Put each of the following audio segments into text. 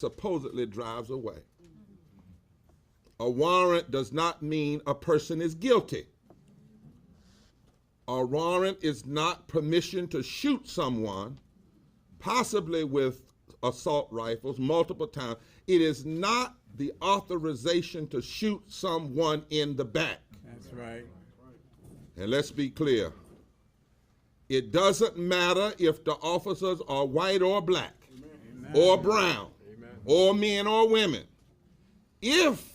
supposedly drives away. A warrant does not mean a person is guilty. A warrant is not permission to shoot someone, possibly with assault rifles multiple times. It is not the authorization to shoot someone in the back. That's right. And let's be clear. It doesn't matter if the officers are white or black, Amen. Or brown, Amen. Or men or women. If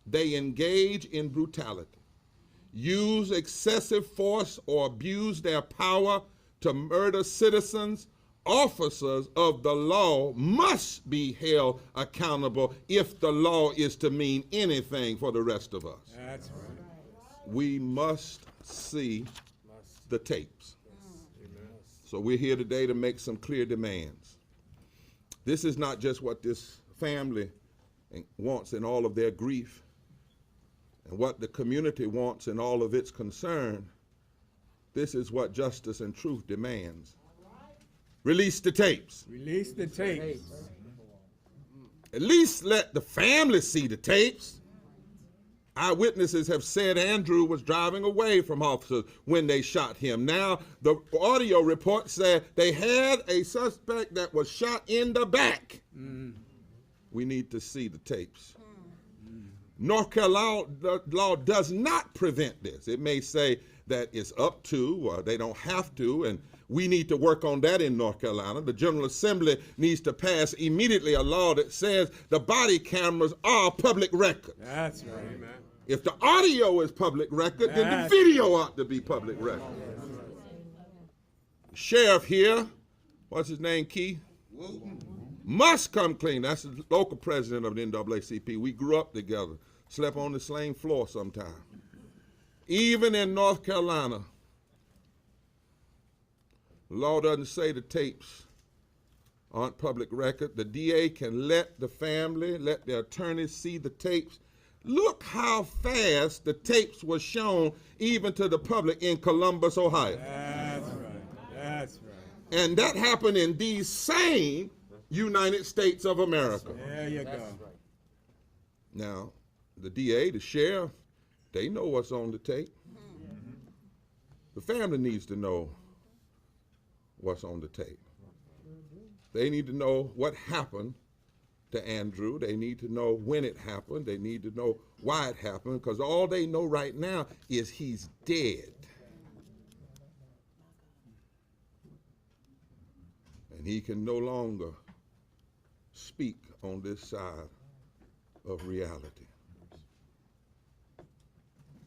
they engage in brutality, use excessive force, or abuse their power to murder citizens, officers of the law must be held accountable if the law is to mean anything for the rest of us. That's right. We must see the tapes. So we're here today to make some clear demands. This is not just what this family wants in all of their grief and what the community wants in all of its concern. This is what justice and truth demands. Release the tapes. Release the tapes. At least let the family see the tapes. Eyewitnesses have said Andrew was driving away from officers when they shot him. Now, the audio report said they had a suspect that was shot in the back. We need to see the tapes. North Carolina law does not prevent this. It may say that it's up to, or they don't have to, and we need to work on that in North Carolina. The General Assembly needs to pass immediately a law that says the body cameras are public record. That's right. Amen. If the audio is public record, then the video ought to be public record. Sheriff here, what's his name, Keith? Must come clean. That's the local president of the NAACP. We grew up together, slept on the same floor sometime. Even in North Carolina, the law doesn't say the tapes aren't public record. The DA can let the family, let the attorneys see the tapes. Look how fast the tapes were shown even to the public in Columbus, Ohio. That's right. That's right. And that happened in these same United States of America. There you go. Now, the DA, the sheriff, they know what's on the tape. The family needs to know what's on the tape. They need to know what happened to Andrew. They need to know when it happened. They need to know why it happened, because all they know right now is he's dead. And he can no longer speak on this side of reality.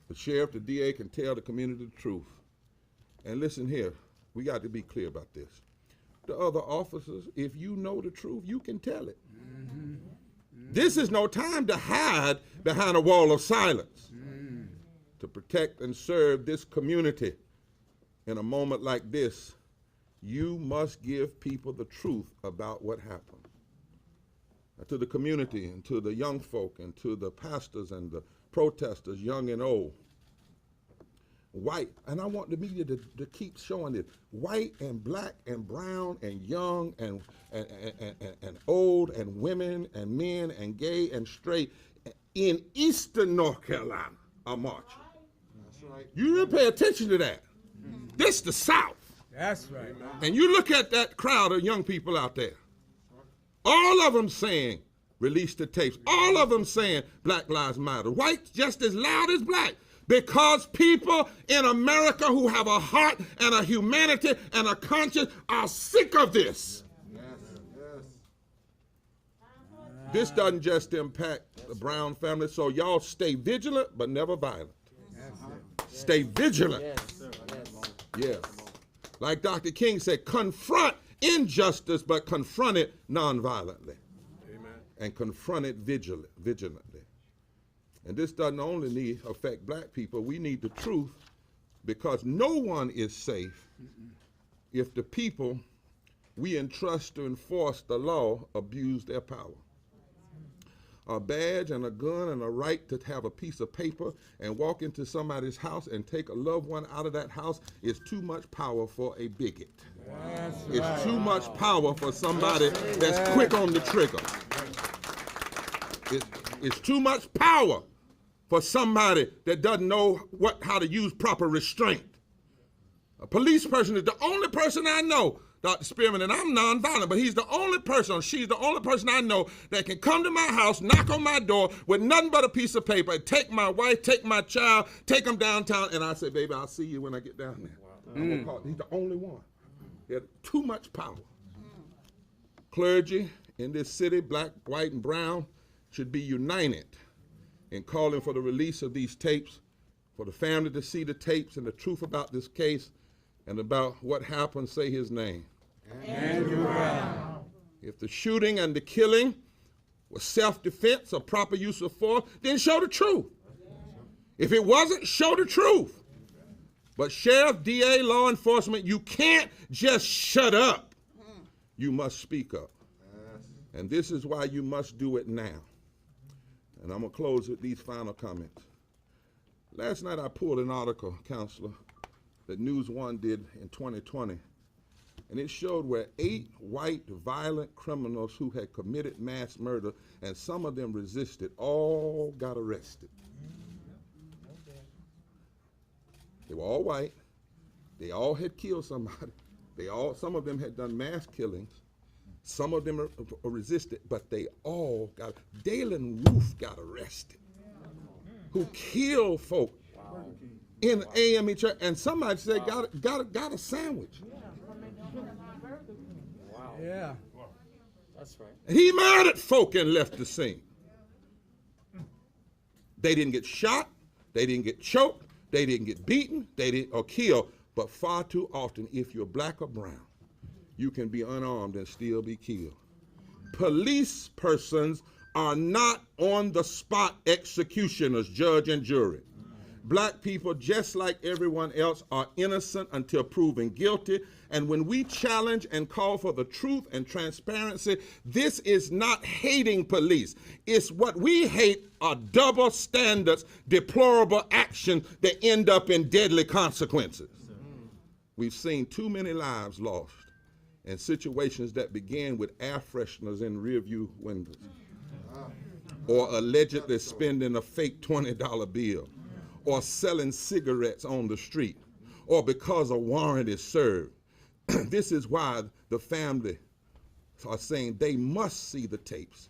The sheriff, the DA can tell the community the truth. And listen here, we got to be clear about this. The other officers, if you know the truth, you can tell it. This is no time to hide behind a wall of silence. To protect and serve this community in a moment like this, you must give people the truth about what happened. To the community and to the young folk and to the pastors and the protesters, young and old. White, and I want the media to keep showing this, white and black and brown and young and old and women and men and gay and straight in eastern North Carolina are marching. That's right. You didn't pay attention to that. This the South. That's right. And you look at that crowd of young people out there. All of them saying, release the tapes. All of them saying, Black Lives Matter. White just as loud as black. Because people in America who have a heart and a humanity and a conscience are sick of this. Yes. This doesn't just impact the Brown family, so y'all stay vigilant but never violent. Stay vigilant. Yes. Like Dr. King said, confront injustice but confront it nonviolently. Amen. And confront it vigilantly. And this doesn't only affect black people. We need the truth, because no one is safe if the people we entrust to enforce the law abuse their power. A badge and a gun and a right to have a piece of paper and walk into somebody's house and take a loved one out of that house is too much power for a bigot. It's too much power for somebody that's quick on the trigger. It's too much power for somebody that doesn't know how to use proper restraint. A police person is the only person I know, Dr. Spearman, and I'm nonviolent, but he's the only person, or she's the only person I know that can come to my house, knock on my door with nothing but a piece of paper, and take my wife, take my child, take them downtown, and I say, baby, I'll see you when I get down there. I'm gonna call. He's the only one. He had too much power. Clergy in this city, black, white, and brown, should be united in calling for the release of these tapes, for the family to see the tapes and the truth about this case and about what happened. Say his name. Andrew Brown. If the shooting and the killing was self-defense or proper use of force, then show the truth. If it wasn't, show the truth. But sheriff, DA, law enforcement, you can't just shut up. You must speak up. And this is why you must do it now. And I'm going to close with these final comments. Last night I pulled an article, Counselor, that News One did in 2020. And it showed where 8 white violent criminals who had committed mass murder, and some of them resisted, all got arrested. They were all white. They all had killed somebody. Some of them had done mass killings. Some of them are resisted, but they all got. Dalen Roof got arrested, who killed folk in AME church, and somebody said got a sandwich. Yeah. That's right. And he murdered folk and left the scene. They didn't get shot. They didn't get choked. They didn't get beaten. They didn't or killed. But far too often, if you're black or brown, you can be unarmed and still be killed. Police persons are not on the spot executioners, judge and jury. Black people, just like everyone else, are innocent until proven guilty. And when we challenge and call for the truth and transparency, this is not hating police. It's what we hate are double standards, deplorable actions that end up in deadly consequences. We've seen too many lives lost in situations that began with air fresheners in rearview windows, or allegedly spending a fake $20 bill, or selling cigarettes on the street, or because a warrant is served. This is why the family are saying they must see the tapes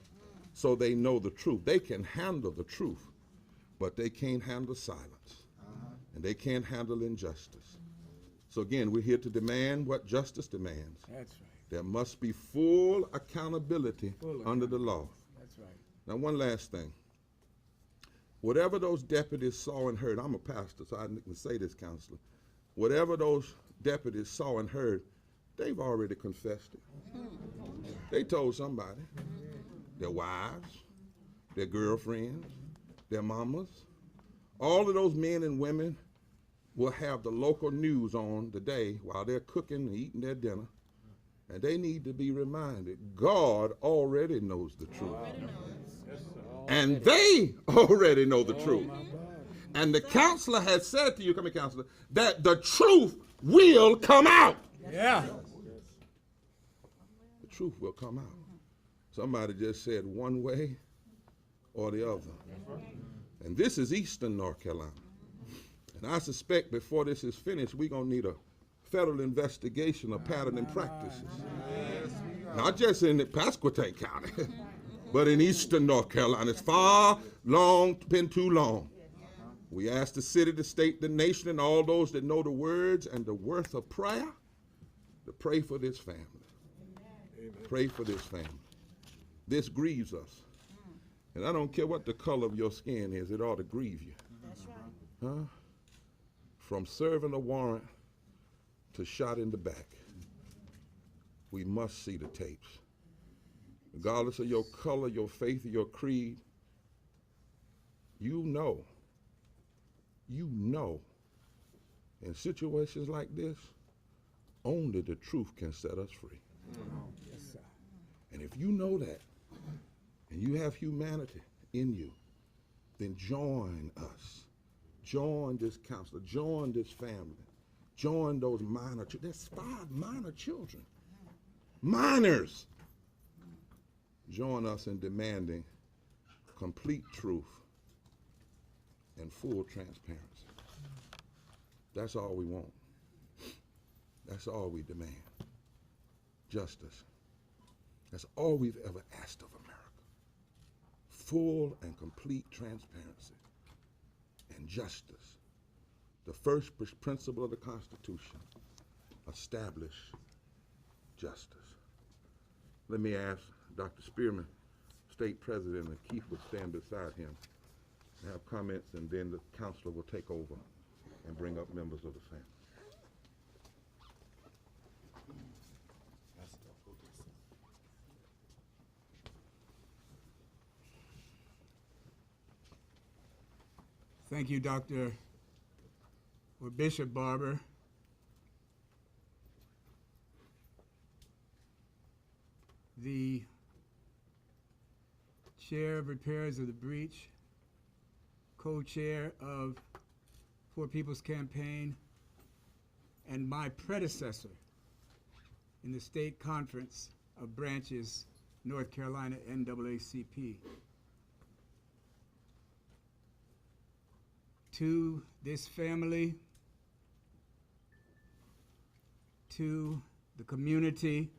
so they know the truth. They can handle the truth, but they can't handle silence, and they can't handle injustice. So again, we're here to demand what justice demands. That's right. There must be full accountability under the law. That's right. Now, one last thing. Whatever those deputies saw and heard, I'm a pastor, so I can say this, Counselor. Whatever those deputies saw and heard, they've already confessed it. They told somebody, their wives, their girlfriends, their mamas. All of those men and women will have the local news on today while they're cooking and eating their dinner. And they need to be reminded, God already knows the truth. And they already know the truth. And the counselor has said to you, come here, counselor, that the truth will come out. Yeah. The truth will come out. Somebody just said one way or the other. And this is Eastern North Carolina. And I suspect before this is finished, we're going to need a federal investigation of pattern and practices. Not just in Pasquotank County, but in Eastern North Carolina. It's been too long. We ask the city, the state, the nation, and all those that know the words and the worth of prayer to pray for this family. Amen. Pray for this family. This grieves us. And I don't care what the color of your skin is, it ought to grieve you. That's right. Huh? From serving a warrant to shot in the back. We must see the tapes. Regardless of your color, your faith, or your creed, you know, in situations like this, only the truth can set us free. Yes, sir. And if you know that, and you have humanity in you, then join us. Join this counselor, join this family, join those minor children. There's 5 minor children, minors. Join us in demanding complete truth, and full transparency. That's all we want. That's all we demand. Justice. That's all we've ever asked of America. Full and complete transparency and justice. The first principle of the Constitution, establish justice. Let me ask Dr. Spearman, State President, and Keith would stand beside him and have comments, and then the counselor will take over and bring up members of the family. Thank you, Dr. or Bishop Barber. The Chair of Repairs of the Breach, co-chair of Poor People's Campaign, and my predecessor in the State Conference of Branches, North Carolina, NAACP. To this family, to the community,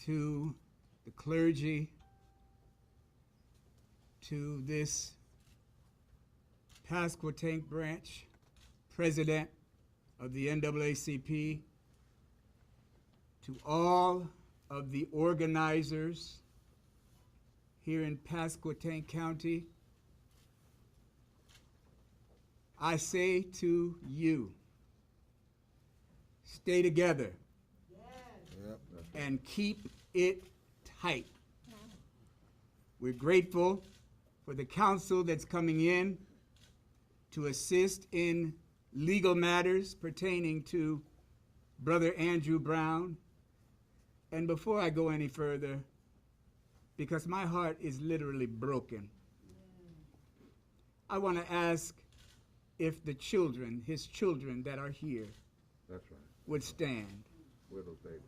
to the clergy, to this Pasquotank branch, president of the NAACP, to all of the organizers here in Pasquotank County, I say to you, stay together and keep it tight. We're grateful for the counsel that's coming in to assist in legal matters pertaining to Brother Andrew Brown. And before I go any further, because my heart is literally broken, I want to ask if the children, his children that are here, That's right. would stand. Where are those babies?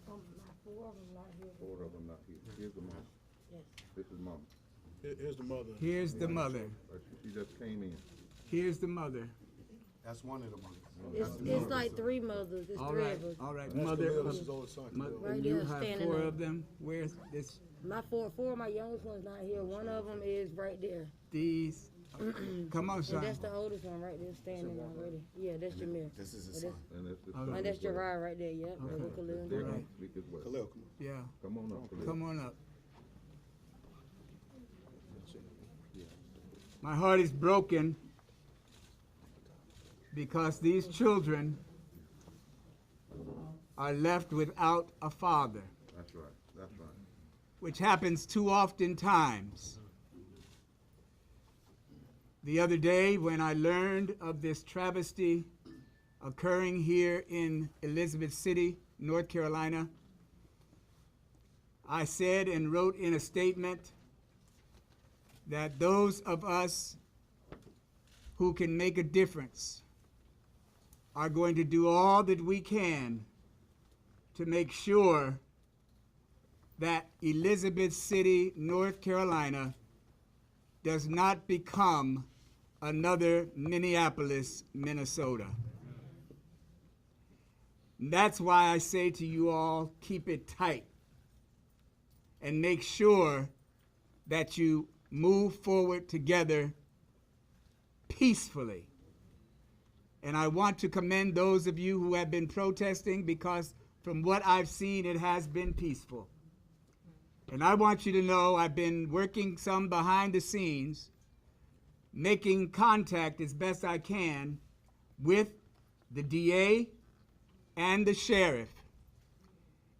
Four of them not here. Four of them not here. Here's the mom. Yes. This is mom. Here's the mother. Here's the mother. She just came in. Here's the mother. That's one of the mothers. It's like three mothers. It's All three right, of us. all right. That's Mother, Camilla's oldest son. Right and you there, have standing four up. of them. Where's this? My four of my youngest ones not here. One of them is right there. These. Come on, And son. that's the oldest one right there standing already. Yeah, that's Jameer. This is his And son. And that's the All son And that's as well. Gerard right there, yep. Okay. Little Khalil. They're Right. gonna speak as well. Khalil, come on. Yeah. Come on up, Khalil. Come on up. My heart is broken because these children are left without a father, That's right. That's right. which happens too often times. The other day, when I learned of this travesty occurring here in Elizabeth City, North Carolina, I said and wrote in a statement that those of us who can make a difference are going to do all that we can to make sure that Elizabeth City, North Carolina, does not become another Minneapolis, Minnesota. And that's why I say to you all, keep it tight and make sure that you move forward together peacefully. And I want to commend those of you who have been protesting, because from what I've seen, it has been peaceful. And I want you to know I've been working some behind the scenes, making contact as best I can with the DA and the sheriff.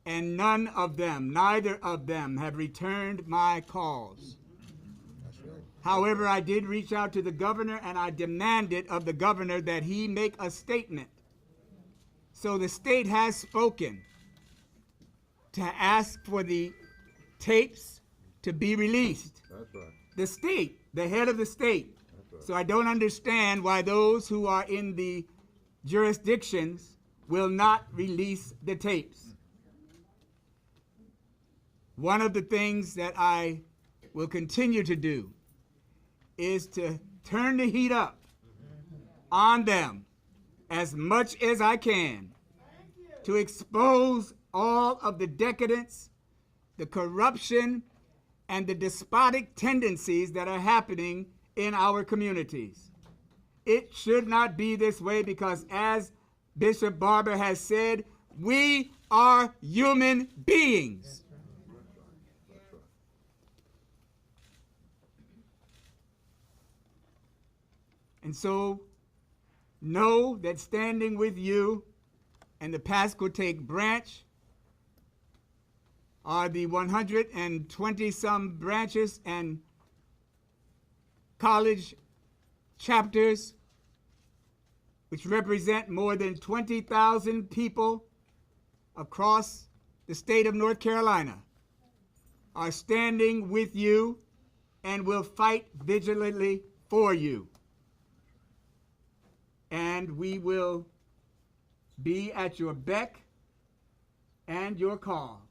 And none of them, neither of them, have returned my calls. However, I did reach out to the governor, and I demanded of the governor that he make a statement. So the state has spoken to ask for the tapes to be released. That's right. The state, the head of the state. That's right. So I don't understand why those who are in the jurisdictions will not release the tapes. One of the things that I will continue to do is to turn the heat up on them as much as I can to expose all of the decadence, the corruption, and the despotic tendencies that are happening in our communities. It should not be this way because, as Bishop Barber has said, we are human beings. And so, know that standing with you and the Pasquotank branch are the 120-some branches and college chapters, which represent more than 20,000 people across the state of North Carolina, are standing with you and will fight vigilantly for you. And we will be at your beck and your call.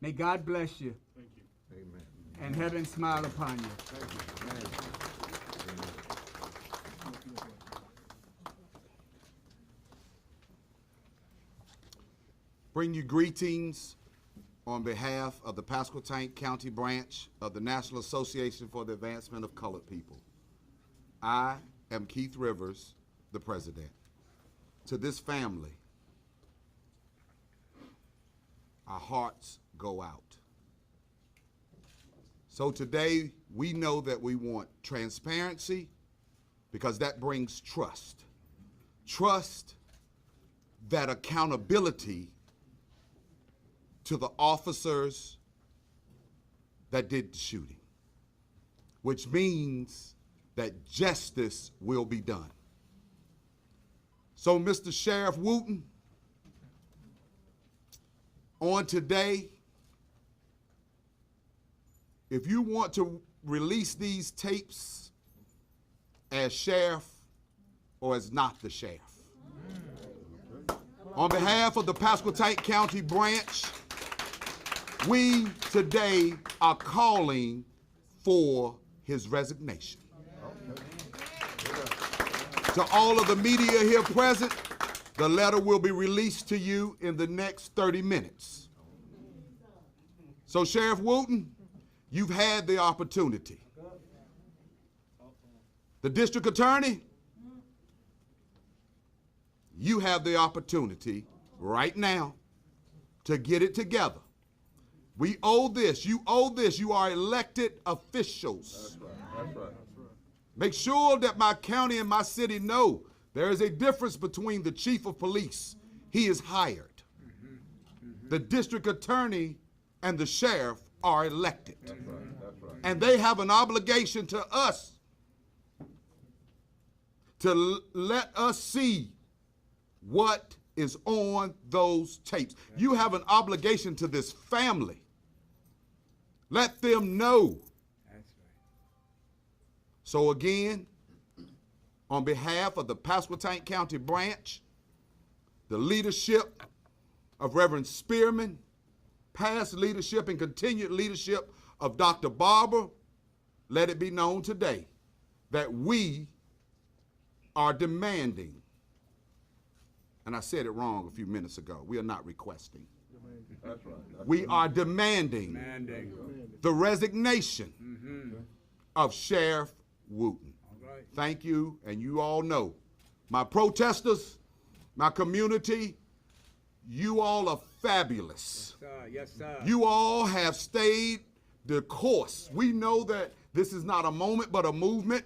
May God bless you. Thank you. Amen. And heaven smile upon you. Thank you. Amen. Bring you greetings on behalf of the Pasquotank County branch of the National Association for the Advancement of Colored People. I am Keith Rivers, the president. To this family, our hearts go out. So today, we know that we want transparency because that brings trust. Trust that accountability to the officers that did the shooting, which means that justice will be done. So, Mr. Sheriff Wooten, on today, if you want to release these tapes as sheriff or as not the sheriff, on behalf of the Pasquotank County branch, we today are calling for his resignation. To all of the media here present, the letter will be released to you in the next 30 minutes. So, Sheriff Wooten, you've had the opportunity. The district attorney, you have the opportunity right now to get it together. We owe this. You owe this. You are elected officials. That's right. That's right. Make sure that my county and my city know there is a difference between the chief of police. He is hired. The district attorney and the sheriff are elected. That's right. That's right. And they have an obligation to us to let us see what is on those tapes. You have an obligation to this family. Let them know. So again, on behalf of the Pasquotank County branch, the leadership of Reverend Spearman, past leadership and continued leadership of Dr. Barber, let it be known today that we are demanding, and I said it wrong a few minutes ago, we are not requesting. That's right. We are demanding the resignation of Sheriff Wooten. Thank you, and you all know, my protesters, my community, you all are fabulous. Yes, sir. Yes, sir. You all have stayed the course. We know that this is not a moment, but a movement.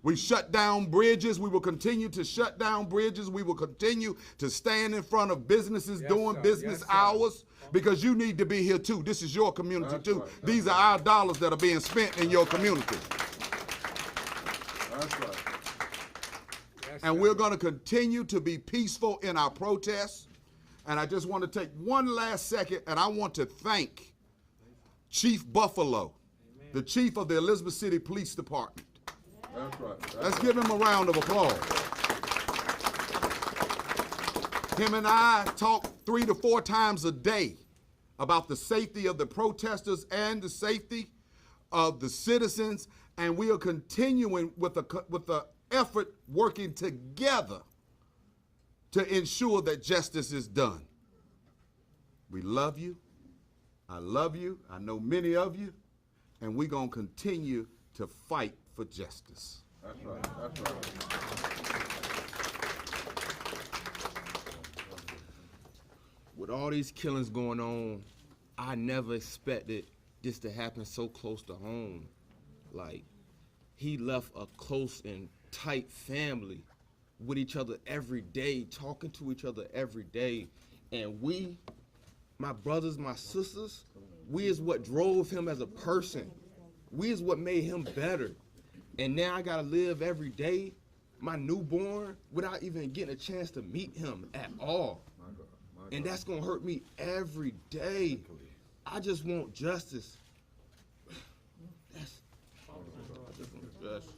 We shut down bridges. We will continue to shut down bridges. We will continue to stand in front of businesses during sir. business Yes, sir. hours because you need to be here too. This is your community That's too. right. That's These are our dollars that are being spent in your community. That's right. Yes, And sir. we're going to continue to be peaceful in our protests. And I just want to take one last second, and I want to thank Chief Buffalo, the chief of the Elizabeth City Police Department. That's right. Let's give him a round of applause. Him and I talk 3 to 4 times a day about the safety of the protesters and the safety of the citizens, and we are continuing with the effort working together to ensure that justice is done. We love you. I love you. I know many of you, and we're going to continue to fight for justice. That's right. That's right. With all these killings going on, I never expected this to happen so close to home. Like, he left a close and tight family with each other every day, talking to each other every day. And we, my brothers, my sisters, we is what drove him as a person. We is what made him better. And now I gotta live every day, my newborn, without even getting a chance to meet him at all. And that's gonna hurt me every day. I just want justice. I just want justice.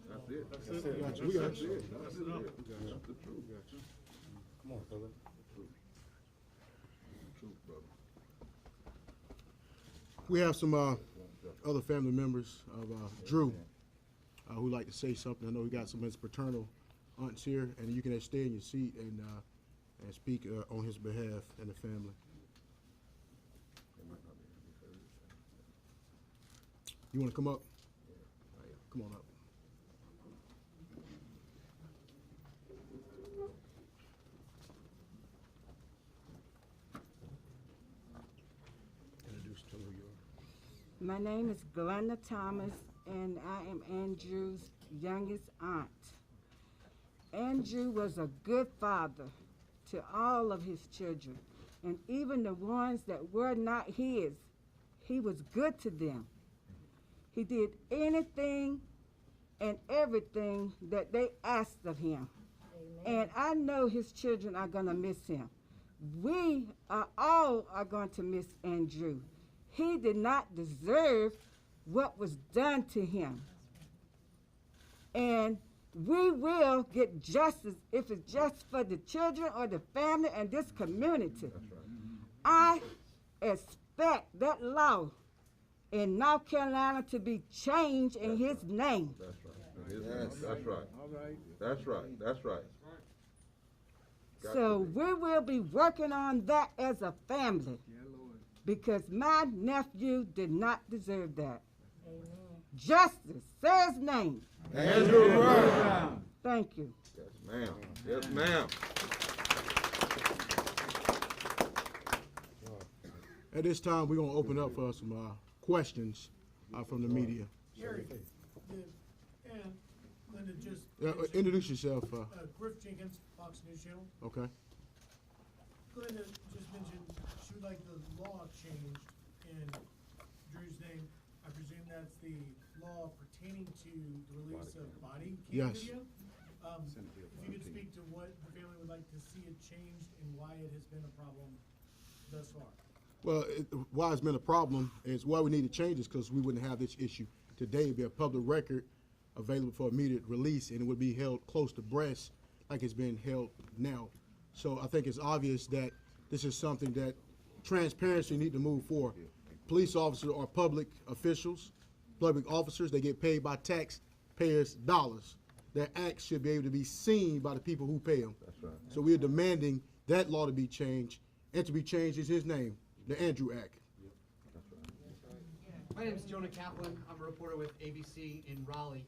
That's it. That's it. We got you. We got you. That's the truth. Come on, brother. Truth, brother. We have some other family members of Drew who'd like to say something. I know we got some of his paternal aunts here, and you can stay in your seat and speak on his behalf and the family. You want to come up? Come on up. Introduce to who you are. My name is Glenda Thomas, and I am Andrew's youngest aunt. Andrew was a good father to all of his children, and even the ones that were not his, he was good to them. He did anything and everything that they asked of him. Amen. And I know his children are going to miss him. We are all are going to miss Andrew. He did not deserve what was done to him. And we will get justice if it's just for the children or the family and this community. I expect that law in North Carolina to be changed in his name. That's right. Yes. That's right. All right. That's right. That's right. So we will be working on that as a family. Because my nephew did not deserve that. Amen. Justice, say his name. Andrew Brown. Thank you. Yes, ma'am. Yes, ma'am. At this time, we're going to open up for some questions from the media. Gary, and Linda just Introduce yourself. Griff Jenkins, Fox News Channel. Okay. Linda just mentioned she would like the law changed in Drew's name. I presume that's the law pertaining to the release of body cam Yes. video. If you could speak to what the family would like to see it changed and why it has been a problem thus far. Well, why it's been a problem is why we need to change this because we wouldn't have this issue today. It'd be a public record available for immediate release, and it would be held close to breast like it's being held now. So I think it's obvious that this is something that transparency need to move forward. Police officers are public officials, public officers. They get paid by taxpayers' dollars. Their acts should be able to be seen by the people who pay them. That's right. So we're demanding that law to be changed, and to be changed is his name, the Andrew Act. My name is Jonah Kaplan. I'm a reporter with ABC in Raleigh.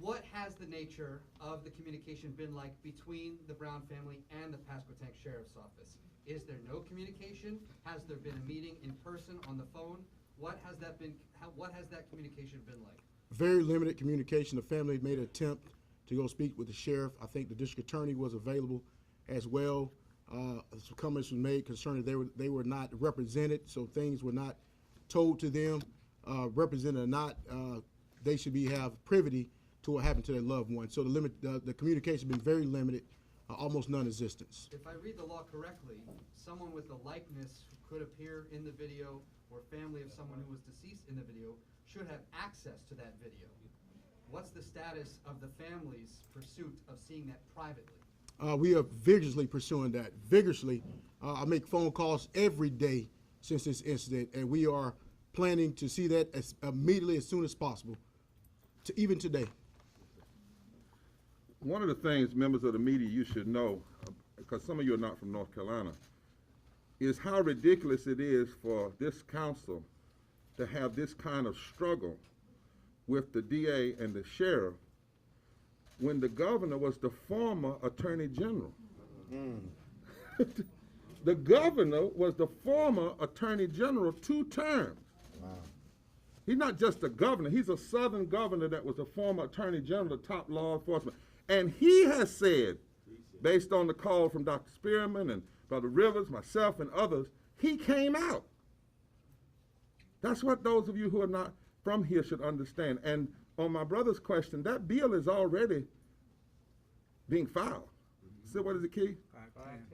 What has the nature of the communication been like between the Brown family and the Pasquotank Sheriff's Office? Is there no communication? Has there been a meeting in person, on the phone? What has that been? What has that communication been like? Very limited communication. The family made an attempt to go speak with the sheriff. I think the district attorney was available as well. Some comments were made concerning they were not represented, so things were not told to them, represented or not. They should have privity to what happened to their loved one. So the communication has been very limited, almost non-existence. If I read the law correctly, someone with a likeness who could appear in the video or family of someone who was deceased in the video should have access to that video. What's the status of the family's pursuit of seeing that privately? We are vigorously pursuing that. Vigorously. I make phone calls every day since this incident, and we are planning to see that immediately as soon as possible, even today. One of the things, members of the media, you should know, because some of you are not from North Carolina, is how ridiculous it is for this council to have this kind of struggle with the DA and the sheriff when the governor was the former attorney general. The governor was the former attorney general 2 terms. He's not just a governor, he's a southern governor that was a former attorney general, the top law enforcement. And he has said, based on the call from Dr. Spearman and Brother Rivers, myself, and others, he came out. That's what those of you who are not from here should understand. And on my brother's question, that bill is already being filed. So what is it, Keith?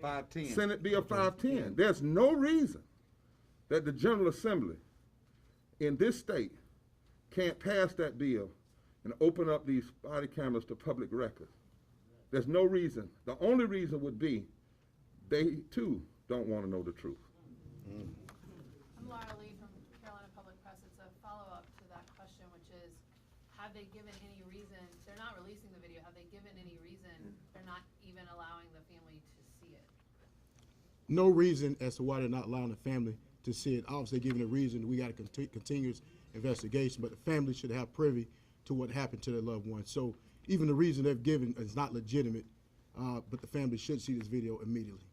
510. Senate Bill 510. There's no reason that the General Assembly in this state can't pass that bill and open up these body cameras to public record. There's no reason. The only reason would be they too don't want to know the truth. I'm Laura Lee from Carolina Public Press. It's a follow-up to that question, which is, have they given any reason? They're not releasing the video. Have they given any reason they're not even allowing the family to see it? No reason as to why they're not allowing the family to see it. Obviously, given a reason, we got a continuous investigation, but the family should have privy to what happened to their loved one. So even the reason they've given is not legitimate, but the family should see this video immediately.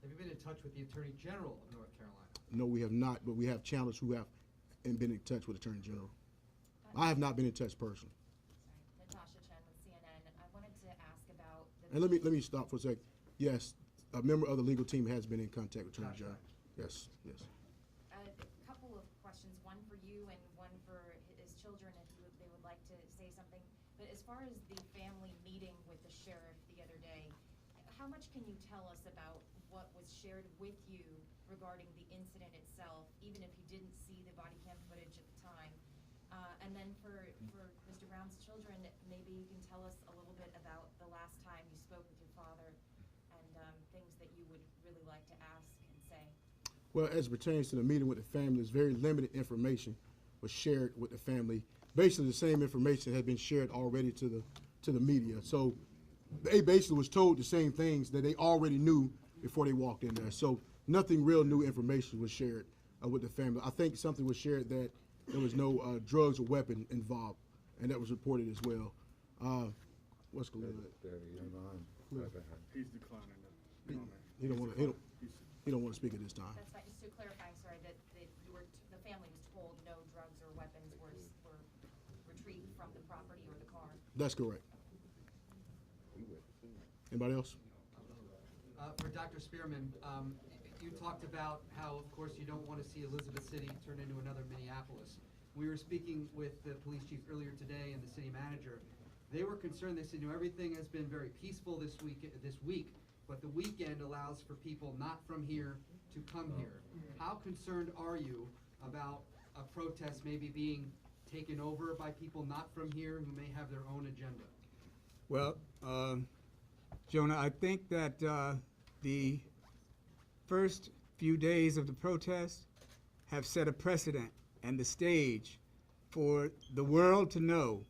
Have you been in touch with the Attorney General of North Carolina? No, we have not, but we have channels who have been in touch with Attorney General. I have not been in touch personally. Sorry, Natasha Chen with CNN. I wanted to ask about the And let me stop for a sec. Yes, a member of the legal team has been in contact with Attorney General. Yes, yes. a couple of questions, one for you and one for his children, if they would like to say something. But as far as the family meeting with the sheriff the other day, how much can you tell us about what was shared with you regarding the incident itself, even if you didn't see the body cam footage at the time? And then for Mr. Brown's children, maybe you can tell us a little bit about the last time you spoke with your father and things that you would really like to ask and say. Well, as it pertains to the meeting with the family, there's very limited information was shared with the family. Basically, the same information had been shared already to the media. So they basically was told the same things that they already knew before they walked in there. So nothing real new information was shared with the family. I think something was shared that there was no drugs or weapon involved, and that was reported as well. What's going on? He's declining the comment. He don't want to speak at this time. That's fine. Just to clarify, I'm sorry, that the family was told no drugs or weapons were retrieved from the property or the car. That's correct. Anybody else? For Dr. Spearman, you talked about how, of course, you don't want to see Elizabeth City turn into another Minneapolis. We were speaking with the police chief earlier today and the city manager. They were concerned. They said, everything has been very peaceful this week, but the weekend allows for people not from here to come here. How concerned are you about a protest maybe being taken over by people not from here who may have their own agenda? Well, Jonah, I think that the first few days of the protest have set a precedent and the stage for the world to know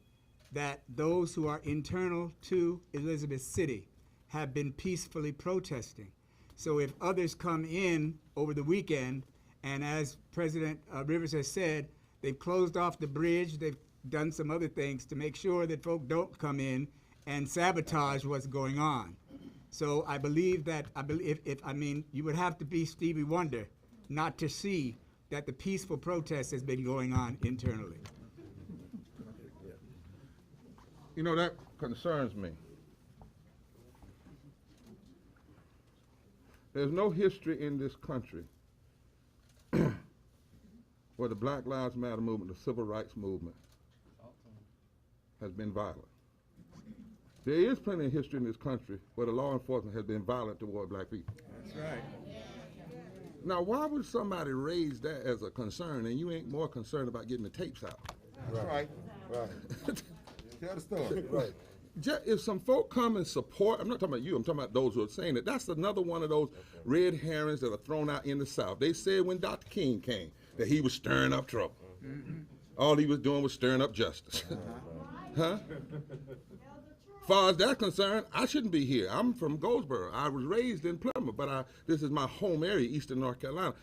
that those who are internal to Elizabeth City have been peacefully protesting. So if others come in over the weekend, and as President Rivers has said, they've closed off the bridge, they've done some other things to make sure that folk don't come in and sabotage what's going on. So I believe that, you would have to be Stevie Wonder not to see that the peaceful protest has been going on internally. You know, that concerns me. There's no history in this country where the Black Lives Matter movement, the civil rights movement, has been violent. There is plenty of history in this country where the law enforcement has been violent toward black people. That's right. Now, why would somebody raise that as a concern and you ain't more concerned about getting the tapes out? Right. Tell the story. Right. if some folk come and support, I'm not talking about you, I'm talking about those who are saying it. That's another one of those red herrings that are thrown out in the South. They said when Dr. King came that he was stirring up trouble. All he was doing was stirring up justice. Huh? As far as that's concerned, I shouldn't be here. I'm from Goldsboro. I was raised in Plymouth, but this is my home area, Eastern North Carolina.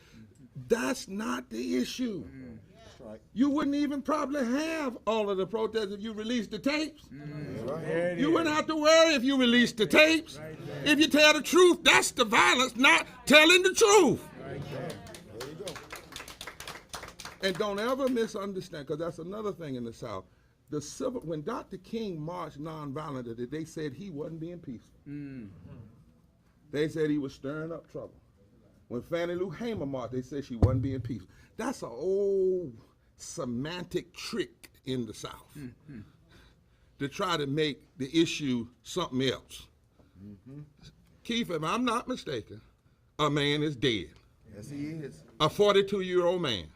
That's not the issue. That's right. You wouldn't even probably have all of the protests if you released the tapes. You wouldn't have to worry if you released the tapes. If you tell the truth, that's the violence, not telling the truth. There you go. And don't ever misunderstand, because that's another thing in the South. When Dr. King marched nonviolently, they said he wasn't being peaceful. They said he was stirring up trouble. When Fannie Lou Hamer marched, they said she wasn't being peaceful. That's an old semantic trick in the South to try to make the issue something else. Keith, if I'm not mistaken, a man is dead. Yes, he is. A 42-year-old man.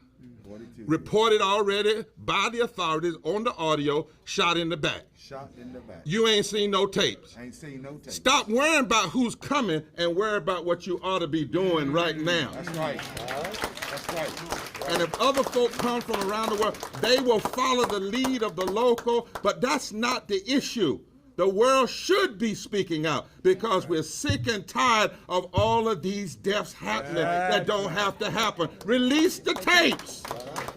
42. Reported already by the authorities on the audio, shot in the back. Shot in the back. You ain't seen no tapes. Ain't seen no tape. Stop worrying about who's coming and worry about what you ought to be doing right now. That's right. That's right. And if other folk come from around the world, they will follow the lead of the local, but that's not the issue. The world should be speaking out because we're sick and tired of all of these deaths happening that don't have to happen. Release the tapes.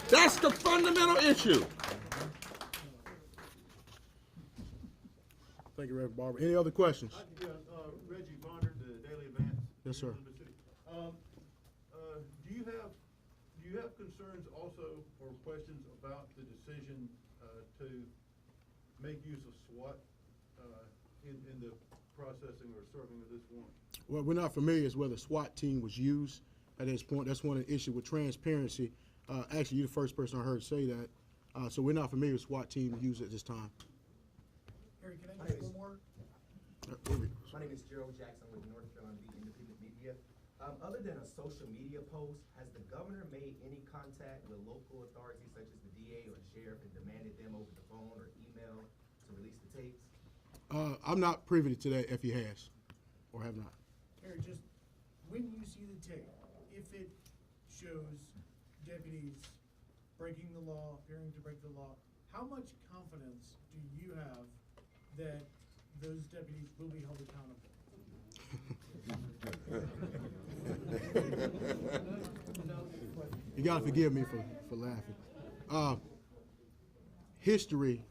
That's the fundamental issue. Thank you, Reverend Barber. Any other questions? Reggie Bonder, the Daily Advance. Yes, sir. Do you have concerns also or questions about the decision to make use of SWAT in the processing or serving of this warrant? Well, we're not familiar as whether SWAT team was used at this point. That's one of the issues with transparency. Actually, you're the first person I heard say that. So we're not familiar with SWAT team used at this time. Harry, can I get one more? My name is Gerald Jackson with North Carolina Independent Media. Other than a social media post, has the governor made any contact with local authorities such as the DA or the sheriff and demanded them over the phone or email to release the tapes? I'm not privy to that if he has or have not. Harry, just when you see the tape, if it shows deputies breaking the law, appearing to break the law, how much confidence do you have that those deputies will be held accountable? You gotta forgive me for laughing. History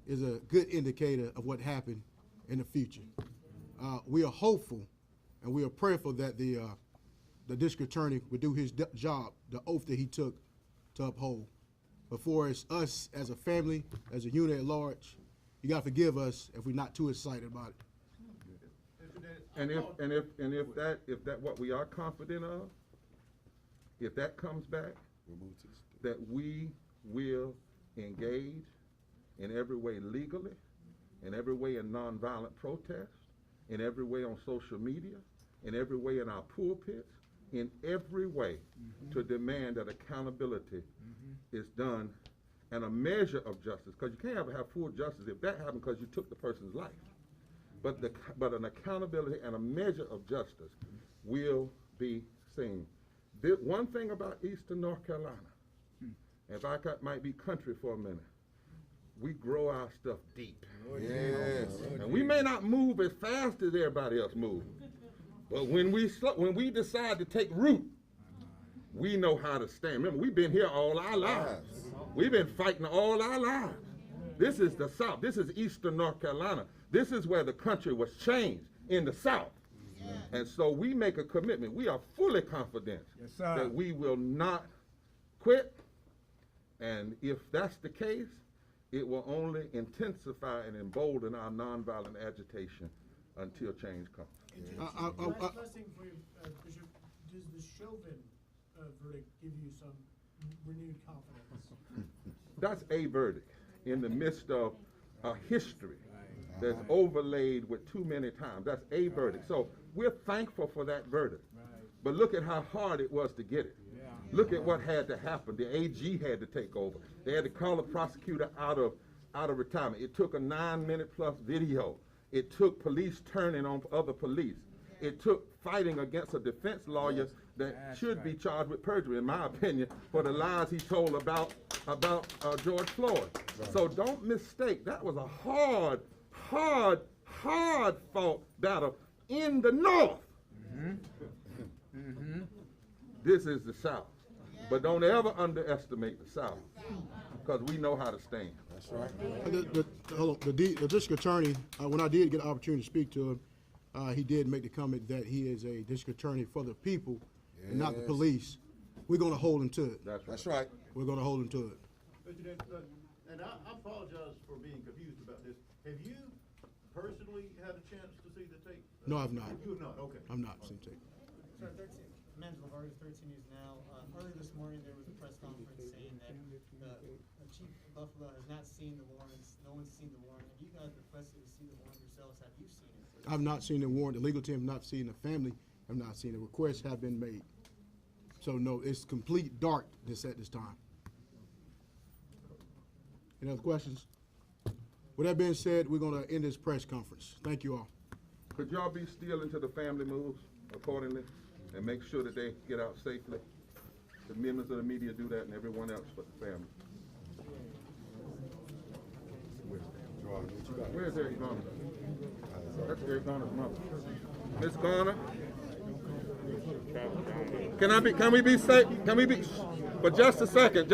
is a good indicator of what happened in the future. We are hopeful and we are prayerful that the district attorney would do his job, the oath that he took to uphold. But for us as a family, as a unit at large, you gotta forgive us if we're not too excited about it. And if that what we are confident of, if that comes back, that we will engage in every way legally, in every way in nonviolent protest, in every way on social media, in every way in our pulpits, in every way to demand that accountability is done and a measure of justice, because you can't have full justice if that happened because you took the person's life. But an accountability and a measure of justice will be seen. One thing about Eastern North Carolina, if I might be country for a minute, we grow our stuff deep. Yes. And we may not move as fast as everybody else moves, but when we decide to take root, we know how to stand. Remember, we've been here all our lives. We've been fighting all our lives. This is the South. This is Eastern North Carolina. This is where the country was changed, in the South. And so we make a commitment. We are fully confident that we will not quit. And if that's the case, it will only intensify and embolden our nonviolent agitation until change comes. Last thing for you, Bishop, does the Chauvin verdict give you some renewed confidence? That's a verdict in the midst of a history that's overlaid with too many times. That's a verdict. So we're thankful for that verdict. But look at how hard it was to get it. Look at what had to happen. The AG had to take over. They had to call a prosecutor out of out of retirement. It took a 9-minute plus video. It took police turning on other police. It took fighting against a defense lawyer that should be charged with perjury, in my opinion, for the lies he told about George Floyd. So don't mistake, that was a hard fought battle in the North. This is the South. But don't ever underestimate the South, because we know how to stand. That's right. The district attorney, when I did get an opportunity to speak to him, he did make the comment that he is a district attorney for the people and not the Yes. police. We're gonna hold him to it. That's right. We're gonna hold him to it. And I apologize for being confused about this. Have you personally had a chance to see the tape? No, I've not. You have not, okay. I'm not, same tape. Sir, 13, Mandela Vargas, 13 News Now. Earlier this morning, there was a press conference saying that the Chief Buffalo has not seen the warrants. No one's seen the warrant. Have you guys requested to see the warrant yourselves? Have you seen it? I've not seen the warrant. The legal team have not seen, the family have not seen it. Requests have been made. So no, it's complete dark at this time. Any other questions? With that being said, we're gonna end this press conference. Thank you all. Could y'all be still until the family moves accordingly and make sure that they get out safely? The members of the media do that and everyone else but the family. Where's Eric Garner? That's Eric Garner's mother. Miss Garner? Can we be safe? Can we be, for just a second,